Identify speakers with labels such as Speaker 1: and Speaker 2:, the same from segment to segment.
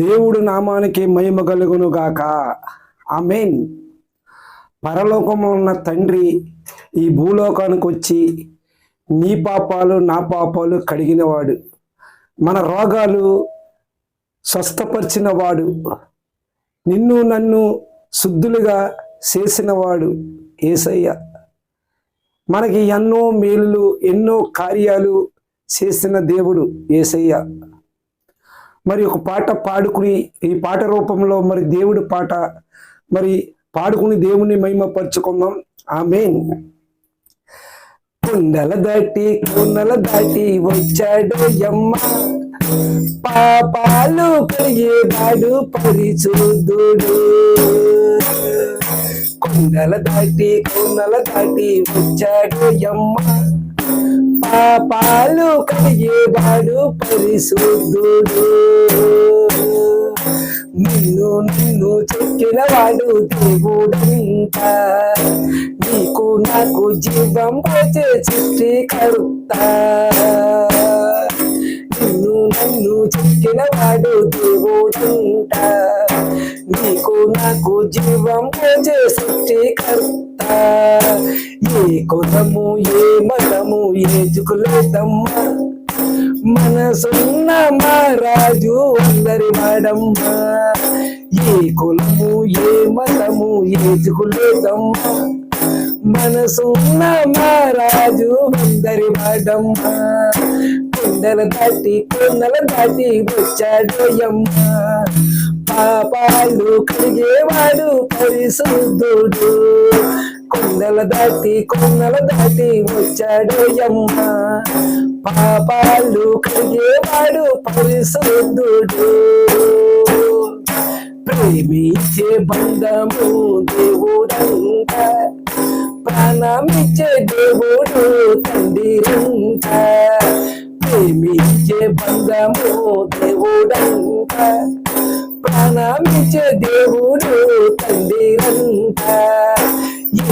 Speaker 1: దేవుడు నామానికి మహిమ కలుగును గాక. ఆమేన్. పరలోకములో ఉన్న తండ్రి ఈ భూలోకానికి వచ్చి నీ పాపాలు నా పాపాలు కడిగినవాడు, మన రోగాలు స్వస్థపరిచిన వాడు, నిన్ను నన్ను శుద్ధులుగా చేసినవాడు యేసయ్య. మనకి ఎన్నో మేలులు ఎన్నో కార్యాలు చేసిన దేవుడు యేసయ్య. మరి ఒక పాట పాడుకుని ఈ పాట రూపంలో మరి దేవుడి పాట మరి పాడుకుని దేవుని మహిమపరుచుకుందాం. ఆమేన్. కొండల దాటి వచ్చాడు యమ్మ, పాపాలు కడిగేవాడు పరిశుద్ధుడు. కొండల దాటి వచ్చాడు యమ్మ, పాపాలు కడిగేవాడు పరిశుద్ధుడు. నిన్ను చెక్కిన వాడు దేవుడంట, నీకు నాకు జీవం పోచే సృష్టికర్త. నన్ను చెక్కిన వాడు దేవుడంట, నీకు నాకు జీవం పోచే సృష్టికర్త. ఏ కులము ఏ మతము ఏ జుకులేదమ్మా, మనసున్న మహారాజు అందరి వాడమ్మా. ఏ కులము ఏ మతము ఏ జుకులేదమ్మా, మనసున్న మహారాజు అందరి వాడమ్మా. కొండల దాటి వచ్చాడు యమ్మ, పాపాలు కడిగేవాడు పరిశుద్ధుడు. కొండల దాటి వచ్చాడు యమ్మ, పాపాలు కడిగేవాడు పరిశుద్ధుడు. ప్రేమించే బంధము దేవుడంట, ప్రాణమిచ్చే దేవుడు తండ్రిరంట. ప్రేమించే బంధము దేవుడంట, ప్రాణమిచ్చే దేవుడు తండ్రిరంట.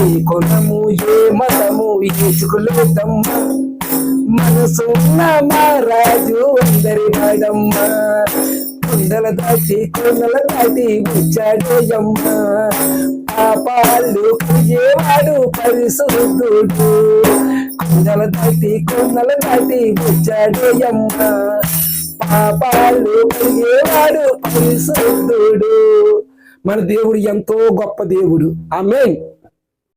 Speaker 1: ఏ కులము ఏ మతము ఏ చుకులేదమ్మా, మనసున్న మహారాజు అందరి వాడమ్మా. కొండల దాటి వచ్చాడు యమ్మ, పాపాలు కడిగేవాడు పరిశుద్ధుడు. కొండల దాటి వచ్చాడు యమ్మ, పాపాలు కడిగేవాడు పరిశుద్ధుడు. మన దేవుడు ఎంతో గొప్ప దేవుడు. ఆమేన్.